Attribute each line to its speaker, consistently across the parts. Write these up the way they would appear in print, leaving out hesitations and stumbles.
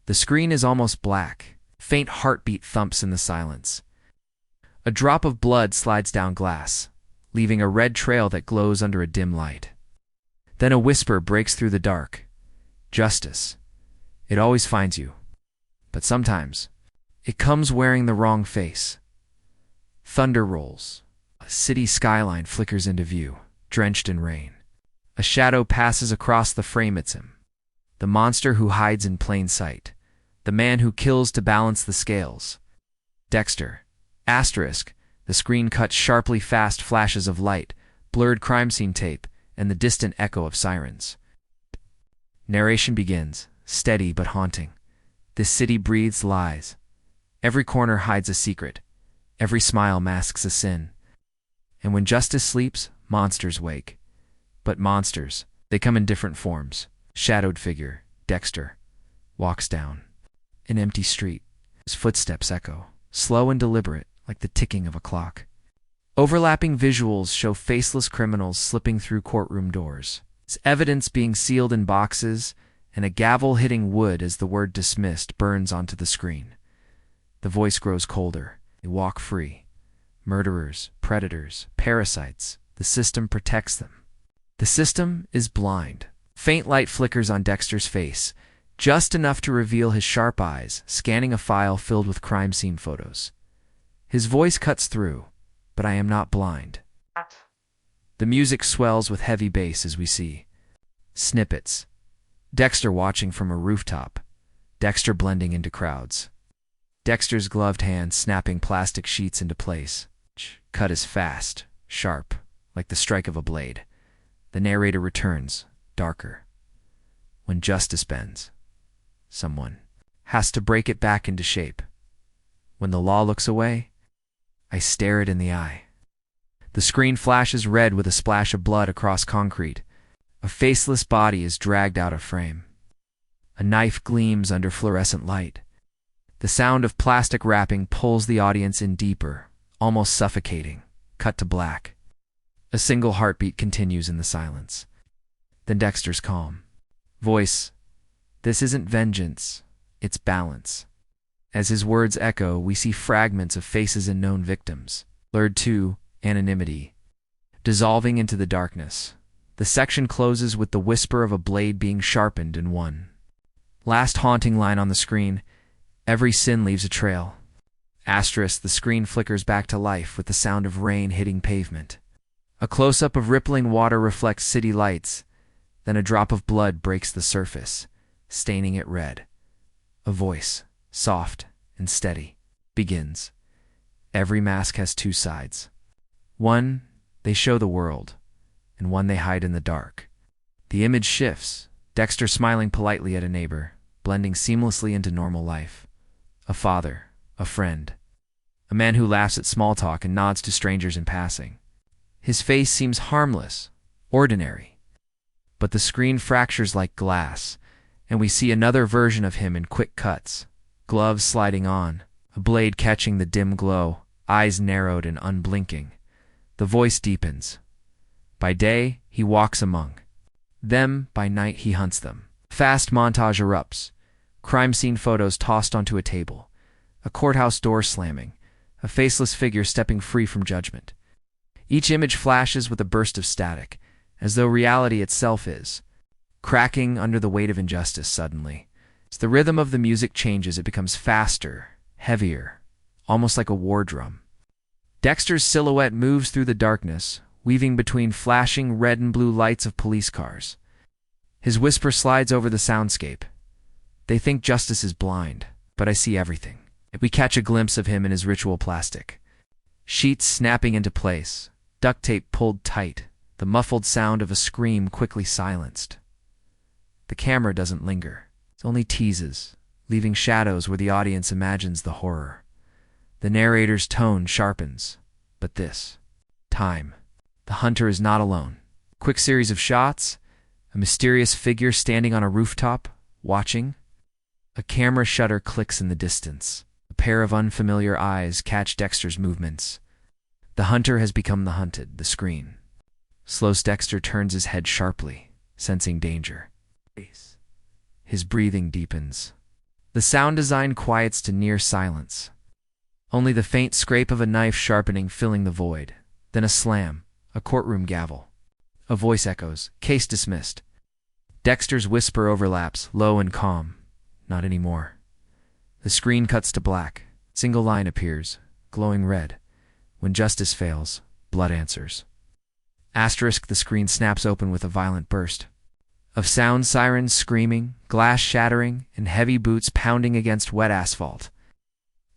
Speaker 1: The screen is almost black. Faint heartbeat thumps in the silence. A drop of blood slides down glass, leaving a red trail that glows under a dim light. Then a whisper breaks through the dark. Justice. It always finds you. But sometimes, it comes wearing the wrong face. Thunder rolls. A city skyline flickers into view, drenched in rain. A shadow passes across the frame it's him. The monster who hides in plain sight. The man who kills to balance the scales. Dexter. Asterisk. The screen cuts sharply fast flashes of light, blurred crime scene tape, and the distant echo of sirens. Narration begins, steady but haunting. This city breathes lies. Every corner hides a secret. Every smile masks a sin. And when justice sleeps, monsters wake. But monsters, they come in different forms. Shadowed figure, Dexter, walks down an empty street. His footsteps echo, slow and deliberate, like the ticking of a clock. Overlapping visuals show faceless criminals slipping through courtroom doors. His evidence being sealed in boxes, and a gavel hitting wood as the word dismissed burns onto the screen. The voice grows colder. They walk free. Murderers, predators, parasites. The system protects them. The system is blind. Faint light flickers on Dexter's face, just enough to reveal his sharp eyes, scanning a file filled with crime scene photos. His voice cuts through, but I am not blind. The music swells with heavy bass as we see snippets. Dexter watching from a rooftop. Dexter blending into crowds. Dexter's gloved hand snapping plastic sheets into place. Cut is fast, sharp, like the strike of a blade. The narrator returns, darker. When justice bends, someone has to break it back into shape. When the law looks away, I stare it in the eye. The screen flashes red with a splash of blood across concrete. A faceless body is dragged out of frame. A knife gleams under fluorescent light. The sound of plastic wrapping pulls the audience in deeper, almost suffocating. Cut to black. A single heartbeat continues in the silence. Then Dexter's calm voice. This isn't vengeance, it's balance. As his words echo, we see fragments of faces and known victims, blurred to anonymity, dissolving into the darkness. The section closes with the whisper of a blade being sharpened in one last haunting line on the screen. Every sin leaves a trail. Asterisk, the screen flickers back to life with the sound of rain hitting pavement. A close-up of rippling water reflects city lights. Then a drop of blood breaks the surface, staining it red. A voice, soft and steady, begins. Every mask has two sides. One, they show the world, and one they hide in the dark. The image shifts, Dexter smiling politely at a neighbor, blending seamlessly into normal life. A father, a friend, a man who laughs at small talk and nods to strangers in passing. His face seems harmless, ordinary. But the screen fractures like glass, and we see another version of him in quick cuts. Gloves sliding on, a blade catching the dim glow, eyes narrowed and unblinking. The voice deepens. By day, he walks among them, by night he hunts them. Fast montage erupts. Crime scene photos tossed onto a table. A courthouse door slamming. A faceless figure stepping free from judgment. Each image flashes with a burst of static, as though reality itself is cracking under the weight of injustice suddenly. As the rhythm of the music changes, it becomes faster, heavier, almost like a war drum. Dexter's silhouette moves through the darkness, weaving between flashing red and blue lights of police cars. His whisper slides over the soundscape. They think justice is blind, but I see everything. We catch a glimpse of him in his ritual plastic. Sheets snapping into place, duct tape pulled tight, the muffled sound of a scream quickly silenced. The camera doesn't linger. It only teases, leaving shadows where the audience imagines the horror. The narrator's tone sharpens, but this time, the hunter is not alone. Quick series of shots, a mysterious figure standing on a rooftop, watching. A camera shutter clicks in the distance. A pair of unfamiliar eyes catch Dexter's movements. The hunter has become the hunted, the screen. Slow Dexter turns his head sharply, sensing danger. His breathing deepens. The sound design quiets to near silence. Only the faint scrape of a knife sharpening filling the void. Then a slam, a courtroom gavel. A voice echoes, "Case dismissed." Dexter's whisper overlaps, low and calm. Not anymore. The screen cuts to black. Single line appears, glowing red. When justice fails, blood answers. Asterisk, the screen snaps open with a violent burst of sound, sirens screaming, glass shattering, and heavy boots pounding against wet asphalt.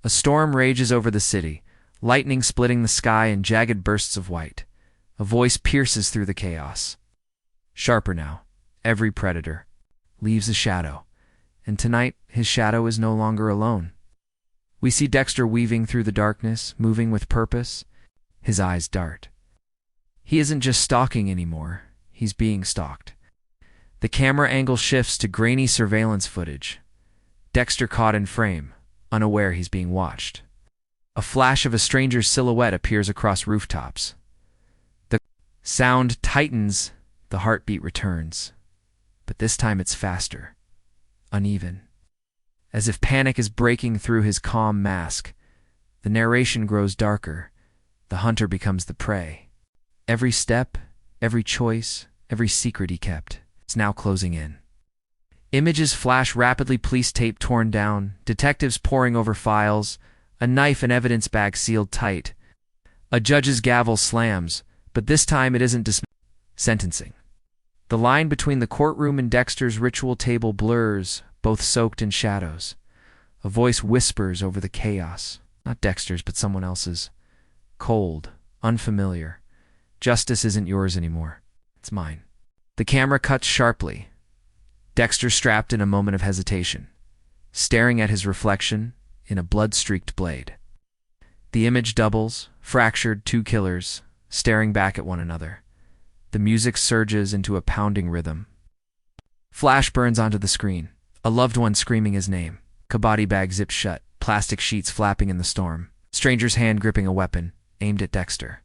Speaker 1: A storm rages over the city, lightning splitting the sky in jagged bursts of white. A voice pierces through the chaos. Sharper now, every predator leaves a shadow, and tonight his shadow is no longer alone. We see Dexter weaving through the darkness, moving with purpose. His eyes dart. He isn't just stalking anymore, he's being stalked. The camera angle shifts to grainy surveillance footage. Dexter caught in frame, unaware he's being watched. A flash of a stranger's silhouette appears across rooftops. The sound tightens, the heartbeat returns. But this time it's faster, uneven. As if panic is breaking through his calm mask, the narration grows darker. The hunter becomes the prey. Every step, every choice, every secret he kept, it's now closing in. Images flash rapidly, police tape torn down, detectives poring over files, a knife and evidence bag sealed tight. A judge's gavel slams, but this time it isn't sentencing. The line between the courtroom and Dexter's ritual table blurs, both soaked in shadows. A voice whispers over the chaos, not Dexter's but someone else's. Cold, unfamiliar. Justice isn't yours anymore. It's mine. The camera cuts sharply. Dexter strapped in a moment of hesitation, staring at his reflection in a blood-streaked blade. The image doubles, fractured, two killers, staring back at one another. The music surges into a pounding rhythm. Flash burns onto the screen. A loved one screaming his name. Kabaddi bag zipped shut, plastic sheets flapping in the storm. Stranger's hand gripping a weapon, aimed at Dexter.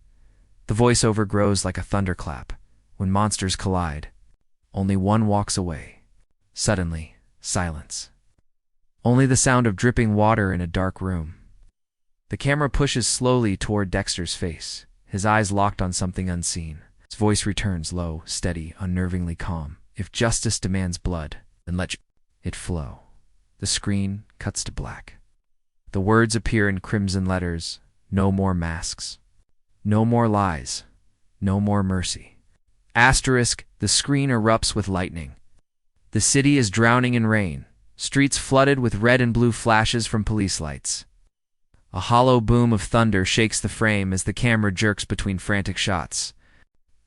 Speaker 1: The voiceover grows like a thunderclap. When monsters collide, only one walks away. Suddenly, silence. Only the sound of dripping water in a dark room. The camera pushes slowly toward Dexter's face, his eyes locked on something unseen. His voice returns low, steady, unnervingly calm. If justice demands blood, then let it flow. The screen cuts to black. The words appear in crimson letters. No more masks. No more lies. No more mercy. Asterisk, the screen erupts with lightning. The city is drowning in rain, streets flooded with red and blue flashes from police lights. A hollow boom of thunder shakes the frame as the camera jerks between frantic shots.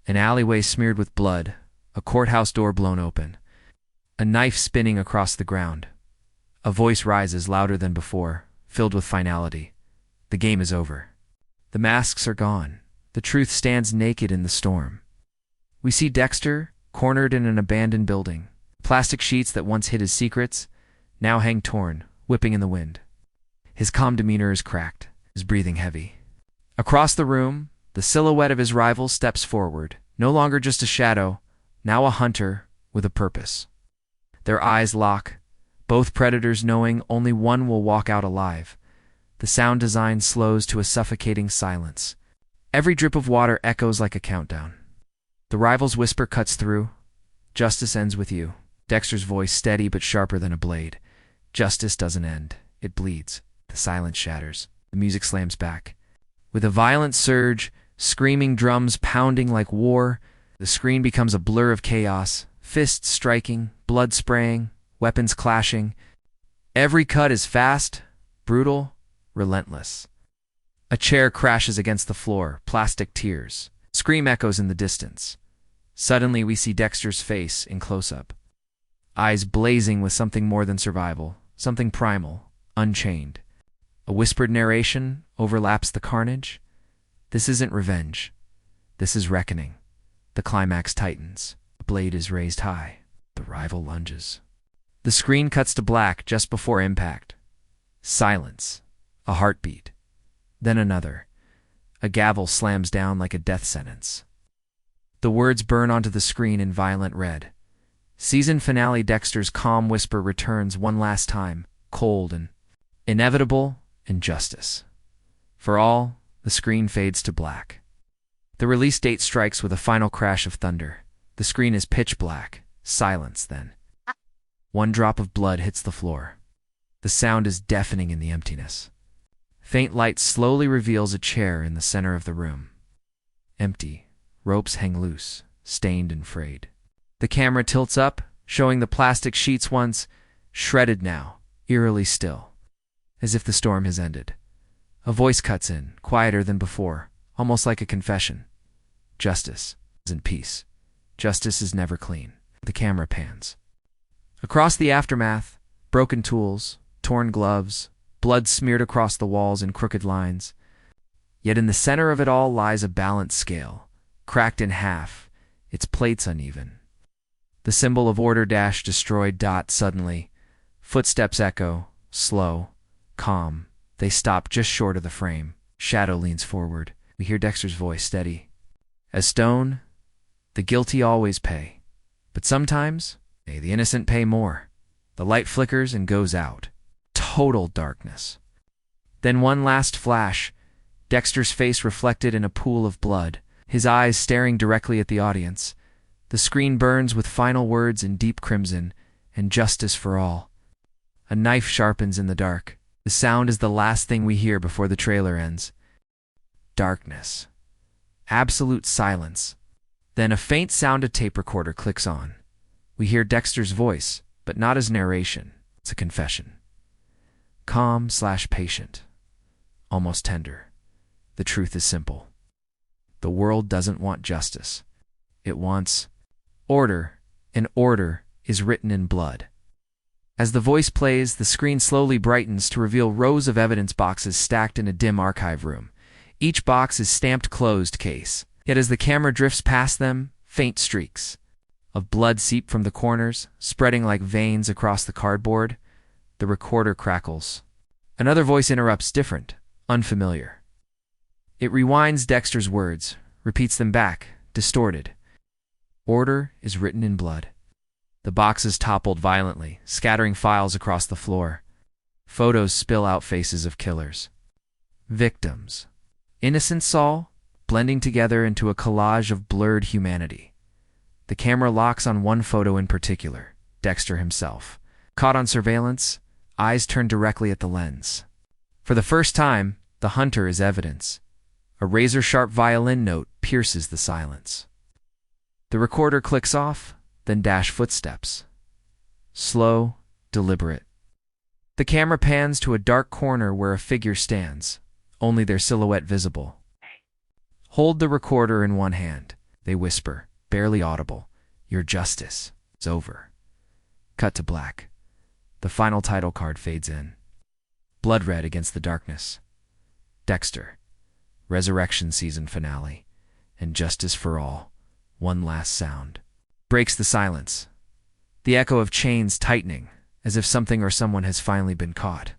Speaker 1: An alleyway smeared with blood, a courthouse door blown open, a knife spinning across the ground. A voice rises louder than before, filled with finality. The game is over. The masks are gone. The truth stands naked in the storm. We see Dexter, cornered in an abandoned building. Plastic sheets that once hid his secrets now hang torn, whipping in the wind. His calm demeanor is cracked, his breathing heavy. Across the room, the silhouette of his rival steps forward, no longer just a shadow, now a hunter with a purpose. Their eyes lock, both predators knowing only one will walk out alive. The sound design slows to a suffocating silence. Every drip of water echoes like a countdown. The rival's whisper cuts through. Justice ends with you. Dexter's voice steady but sharper than a blade. Justice doesn't end. It bleeds. The silence shatters. The music slams back. With a violent surge, screaming drums pounding like war, the screen becomes a blur of chaos, fists striking, blood spraying, weapons clashing. Every cut is fast, brutal, relentless. A chair crashes against the floor, plastic tears. Scream echoes in the distance. Suddenly we see Dexter's face in close-up. Eyes blazing with something more than survival, something primal, unchained. A whispered narration overlaps the carnage. This isn't revenge. This is reckoning. The climax tightens. The blade is raised high. The rival lunges. The screen cuts to black just before impact. Silence. A heartbeat. Then another. A gavel slams down like a death sentence. The words burn onto the screen in violent red. Season finale. Dexter's calm whisper returns one last time, cold and inevitable injustice. For all, the screen fades to black. The release date strikes with a final crash of thunder. The screen is pitch black. Silence, then. One drop of blood hits the floor. The sound is deafening in the emptiness. Faint light slowly reveals a chair in the center of the room. Empty. Ropes hang loose, stained and frayed. The camera tilts up, showing the plastic sheets once shredded now, eerily still, as if the storm has ended. A voice cuts in, quieter than before, almost like a confession. Justice isn't peace. Justice is never clean. The camera pans. Across the aftermath, broken tools, torn gloves, blood smeared across the walls in crooked lines. Yet in the center of it all lies a balanced scale, cracked in half, its plates uneven. The symbol of order dash destroyed dot suddenly. Footsteps echo, slow, calm. They stop just short of the frame. Shadow leans forward. We hear Dexter's voice, steady as stone. The guilty always pay. But sometimes, the innocent pay more. The light flickers and goes out. Total darkness. Then one last flash. Dexter's face reflected in a pool of blood, his eyes staring directly at the audience. The screen burns with final words in deep crimson, and justice for all. A knife sharpens in the dark. The sound is the last thing we hear before the trailer ends. Darkness. Absolute silence. Then a faint sound a tape recorder clicks on. We hear Dexter's voice, but not as narration. It's a confession. Calm/patient. Almost tender. The truth is simple. The world doesn't want justice. It wants order, and order is written in blood. As the voice plays, the screen slowly brightens to reveal rows of evidence boxes stacked in a dim archive room. Each box is stamped closed case. Yet as the camera drifts past them, faint streaks of blood seep from the corners, spreading like veins across the cardboard. The recorder crackles. Another voice interrupts, different, unfamiliar. It rewinds Dexter's words, repeats them back, distorted. Order is written in blood. The boxes toppled violently, scattering files across the floor. Photos spill out faces of killers. Victims. Innocents all, blending together into a collage of blurred humanity. The camera locks on one photo in particular, Dexter himself. Caught on surveillance, eyes turned directly at the lens. For the first time, the hunter is evidence. A razor-sharp violin note pierces the silence. The recorder clicks off, then dash footsteps. Slow, deliberate. The camera pans to a dark corner where a figure stands, only their silhouette visible. Hold the recorder in one hand, they whisper, barely audible. Your justice is over. Cut to black. The final title card fades in. Blood red against the darkness. Dexter. Resurrection season finale. And justice for all. One last sound. Breaks the silence. The echo of chains tightening, as if something or someone has finally been caught.